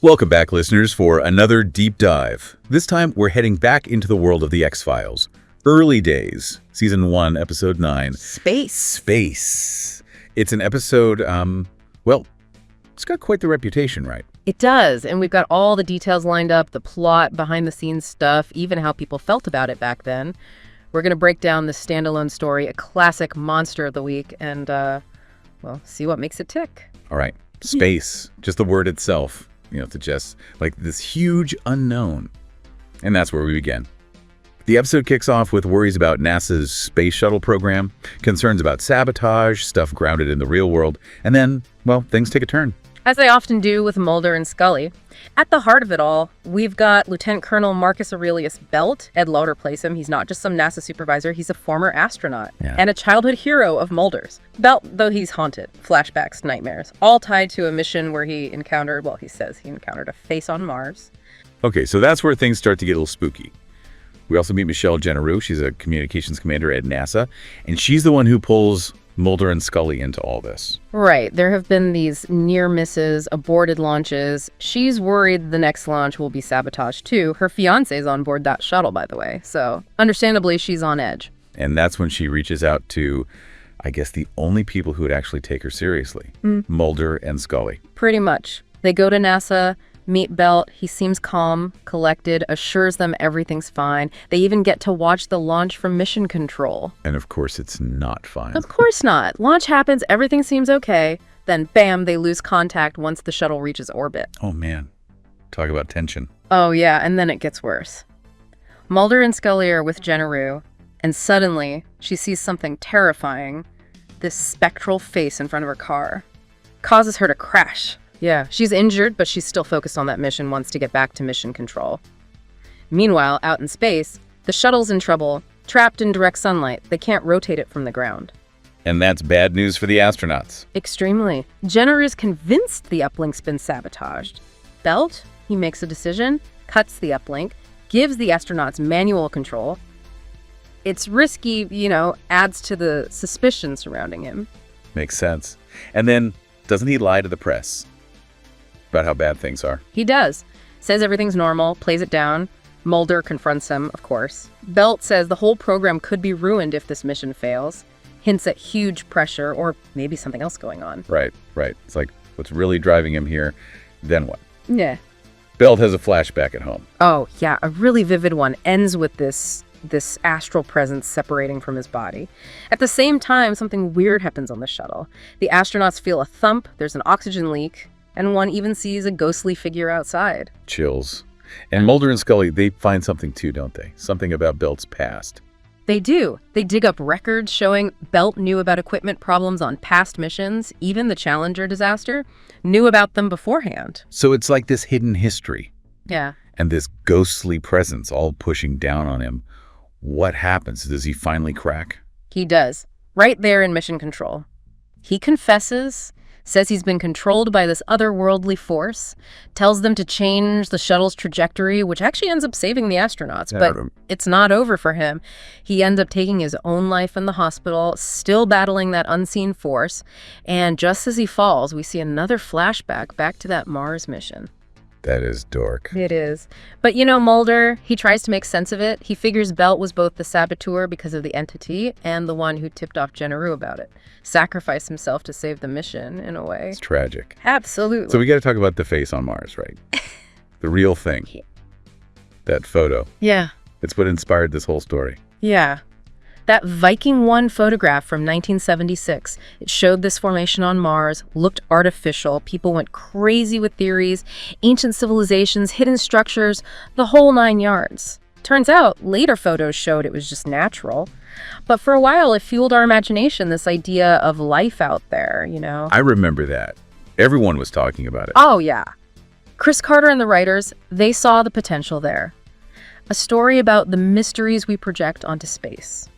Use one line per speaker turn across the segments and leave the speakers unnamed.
Welcome back, listeners, for another deep dive. This time, we're heading back into the world of the X-Files. Early days, Season 1, Episode 9. Space. It's an episode, well, it's got quite the reputation, right?
It does, and we've got all the details lined up, the plot, behind-the-scenes stuff, even how people felt about it back then. We're going to break down this standalone story, a classic monster of the week, and, well, see what makes it tick.
All right. Space, just the word itself, suggests like this huge unknown. And that's where we begin. The episode kicks off with worries about NASA's space shuttle program, concerns about sabotage, stuff grounded in the real world, and then, well, things take a turn.
As they often do with Mulder and Scully. At the heart of it all, we've got Lieutenant Colonel Marcus Aurelius Belt. Ed Lauder plays him. He's not just some NASA supervisor. He's a former astronaut and a childhood hero of Mulder's. Belt, though he's haunted, flashbacks, nightmares, all tied to a mission where he encountered, well, he says he encountered a face on Mars.
Okay, so that's where things start to get a little spooky. We also meet Michelle Genereux. She's a communications commander at NASA, and she's the one who pulls Mulder and Scully into all this.
Right. There have been these near misses, aborted launches. She's worried the next launch will be sabotaged too. Her fiance's on board that shuttle, by the way. So understandably, she's on edge.
And that's when she reaches out to, I guess, the only people who would actually take her seriously, Mulder and Scully.
Pretty much. They go to NASA, meet Belt. He seems calm, collected, assures them everything's fine. They even get to watch the launch from Mission Control.
And of course, it's not fine.
Of course not. Launch happens, everything seems okay. Then, bam, they lose contact once the shuttle reaches orbit.
Oh, man. Talk about tension.
Oh, yeah, and then it gets worse. Mulder and Scully are with Genereux, and suddenly, she sees something terrifying. This spectral face in front of her car causes her to crash. Yeah, she's injured, but she's still focused on that mission, wants to get back to Mission Control. Meanwhile, out in space, the shuttle's in trouble, trapped in direct sunlight. They can't rotate it from the ground.
And that's bad news for the astronauts.
Extremely. Jenner is convinced the uplink's been sabotaged. Belt, he makes a decision, cuts the uplink, gives the astronauts manual control. It's risky, adds to the suspicion surrounding him.
Makes sense. And then, doesn't he lie to the press about how bad things are?
He does. Says everything's normal, plays it down. Mulder confronts him, of course. Belt says the whole program could be ruined if this mission fails. Hints at huge pressure or maybe something else going on.
Right. It's like, what's really driving him here? Then what?
Yeah.
Belt has a flashback at home.
Oh, yeah, a really vivid one. Ends with this astral presence separating from his body. At the same time, something weird happens on the shuttle. The astronauts feel a thump, there's an oxygen leak, and one even sees a ghostly figure outside.
Chills. And Mulder and Scully, they find something too, don't they? Something about Belt's past.
They do. They dig up records showing Belt knew about equipment problems on past missions, even the Challenger disaster, knew about them beforehand.
So it's like this hidden history.
Yeah.
And this ghostly presence all pushing down on him. What happens? Does he finally crack?
He does. Right there in Mission Control. He confesses, says he's been controlled by this otherworldly force, tells them to change the shuttle's trajectory, which actually ends up saving the astronauts. But it's not over for him. He ends up taking his own life in the hospital, still battling that unseen force. And just as he falls, we see another flashback back to that Mars mission.
That is dork.
It is. But Mulder, he tries to make sense of it. He figures Belt was both the saboteur because of the entity and the one who tipped off Genereux about it. Sacrificed himself to save the mission, in a way.
It's tragic.
Absolutely.
So we got to talk about the face on Mars, right? The real thing. That photo.
Yeah.
It's what inspired this whole story.
Yeah. That Viking 1 photograph from 1976, it showed this formation on Mars, looked artificial. People went crazy with theories, ancient civilizations, hidden structures, the whole 9 yards. Turns out, later photos showed it was just natural. But for a while, it fueled our imagination, this idea of life out there,
I remember that. Everyone was talking about it.
Oh, yeah. Chris Carter and the writers, they saw the potential there. A story about the mysteries we project onto space.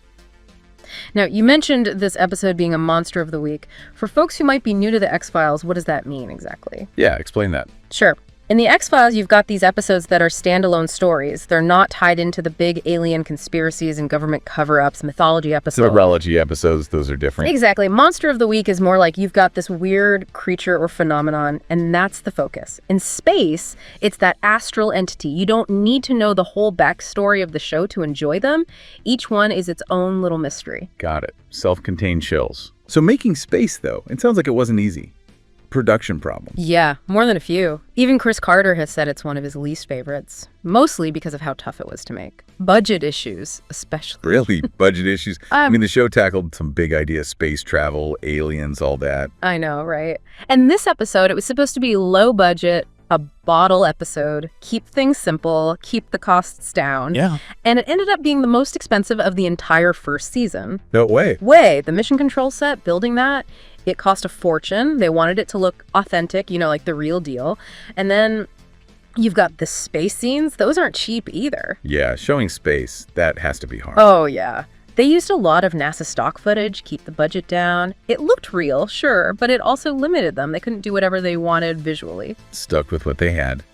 Now, you mentioned this episode being a monster of the week. For folks who might be new to the X-Files, what does that mean exactly?
Yeah, explain that.
Sure. In the X-Files, you've got these episodes that are standalone stories. They're not tied into the big alien conspiracies and government cover-ups, mythology episodes.
Mythology episodes, those are different.
Exactly. Monster of the Week is more like you've got this weird creature or phenomenon, and that's the focus. In space, it's that astral entity. You don't need to know the whole backstory of the show to enjoy them. Each one is its own little mystery.
Got it. Self-contained chills. So making space, though, it sounds like it wasn't easy. Production problems.
Yeah, more than a few. Even Chris Carter has said it's one of his least favorites, mostly because of how tough it was to make. Budget issues, especially.
Really? Budget issues? I mean, the show tackled some big ideas, space travel, aliens, all that.
I know, right? And this episode, it was supposed to be low budget, a bottle episode, keep things simple, keep the costs down.
Yeah.
And it ended up being the most expensive of the entire first season.
No way.
The mission control set, building that, it cost a fortune. They wanted it to look authentic, like the real deal. And then you've got the space scenes. Those aren't cheap either.
Yeah, showing space, that has to be hard.
Oh, yeah. They used a lot of NASA stock footage, keep the budget down. It looked real, sure, but it also limited them. They couldn't do whatever they wanted visually.
Stuck with what they had.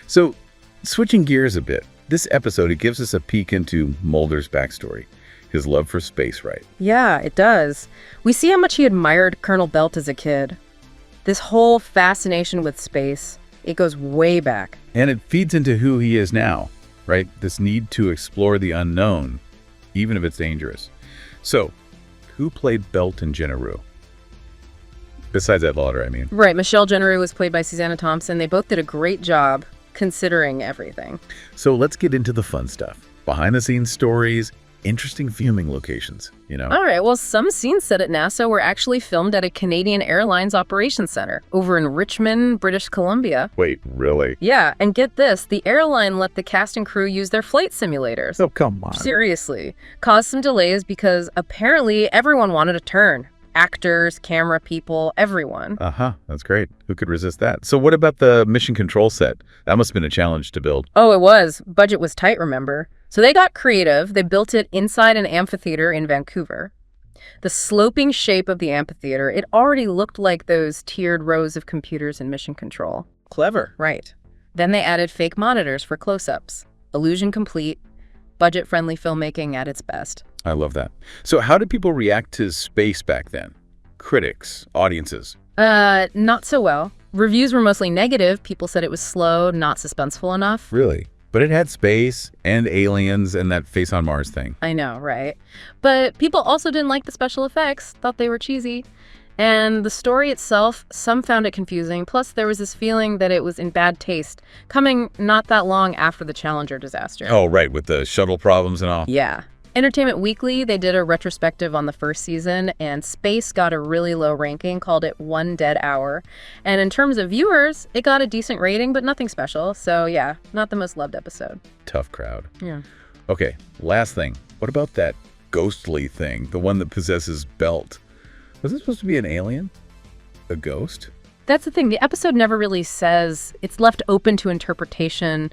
So, switching gears a bit, this episode, it gives us a peek into Mulder's backstory. His love for space, right?
Yeah, it does. We see how much he admired Colonel Belt as a kid. This whole fascination with space, it goes way back.
And it feeds into who he is now, right? This need to explore the unknown, even if it's dangerous. So, who played Belt and Jenna Rue? Besides Ed Lauder, I mean.
Right, Michelle Jenna Rue was played by Susanna Thompson. They both did a great job considering everything.
So let's get into the fun stuff. Behind-the-scenes stories, interesting filming locations,
All right, well, some scenes set at NASA were actually filmed at a Canadian Airlines operations center over in Richmond, British Columbia.
Wait, really?
Yeah, and get this, the airline let the cast and crew use their flight simulators.
Oh, come on.
Seriously. Caused some delays because apparently everyone wanted a turn. Actors, camera people, everyone.
That's great. Who could resist that? So what about the mission control set? That must have been a challenge to build.
Oh, it was. Budget was tight, remember? So they got creative. They built it inside an amphitheater in Vancouver. The sloping shape of the amphitheater, it already looked like those tiered rows of computers in mission control.
Clever.
Right. Then they added fake monitors for close-ups. Illusion complete. Budget-friendly filmmaking at its best.
I love that. So how did people react to space back then? Critics, audiences?
Not so well. Reviews were mostly negative. People said it was slow, not suspenseful enough.
Really? But it had space and aliens and that face on Mars thing.
I know, right? But people also didn't like the special effects, thought they were cheesy. And the story itself, some found it confusing. Plus, there was this feeling that it was in bad taste, coming not that long after the Challenger disaster.
Oh, right, with the shuttle problems and all.
Yeah. Entertainment Weekly, they did a retrospective on the first season, and Space got a really low ranking, called it One Dead Hour. And in terms of viewers, it got a decent rating, but nothing special. So yeah, not the most loved episode.
Tough crowd.
Yeah.
Okay, last thing. What about that ghostly thing, the one that possesses Belt? Was it supposed to be an alien? A ghost?
That's the thing. The episode never really says. It's left open to interpretation.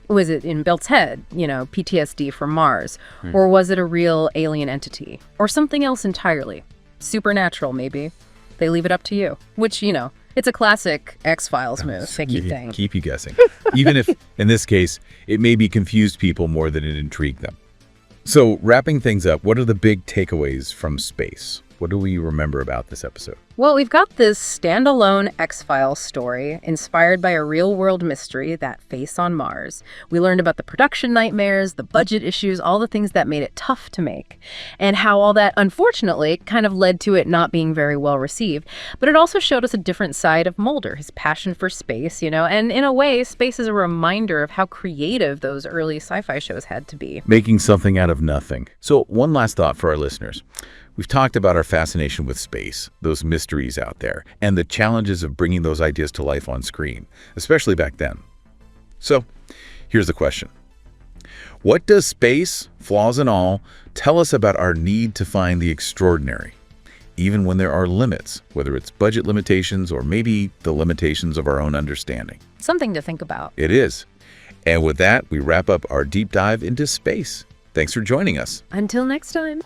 Was it in Belt's head, PTSD from Mars? Or was it a real alien entity? Or something else entirely? Supernatural, maybe. They leave it up to you. Which, it's a classic X-Files move. They keep saying.
Keep you guessing. Even if, in this case, it maybe confused people more than it intrigued them. So, wrapping things up, what are the big takeaways from space? What do we remember about this episode?
Well, we've got this standalone X-Files story inspired by a real-world mystery, that face on Mars. We learned about the production nightmares, the budget issues, all the things that made it tough to make, and how all that, unfortunately, kind of led to it not being very well received. But it also showed us a different side of Mulder, his passion for space, and in a way, space is a reminder of how creative those early sci-fi shows had to be.
Making something out of nothing. So, one last thought for our listeners. We've talked about our fascination with space, those mysteries out there, and the challenges of bringing those ideas to life on screen, especially back then. So, here's the question. What does space, flaws and all, tell us about our need to find the extraordinary, even when there are limits, whether it's budget limitations or maybe the limitations of our own understanding?
Something to think about.
It is. And with that, we wrap up our deep dive into space. Thanks for joining us.
Until next time.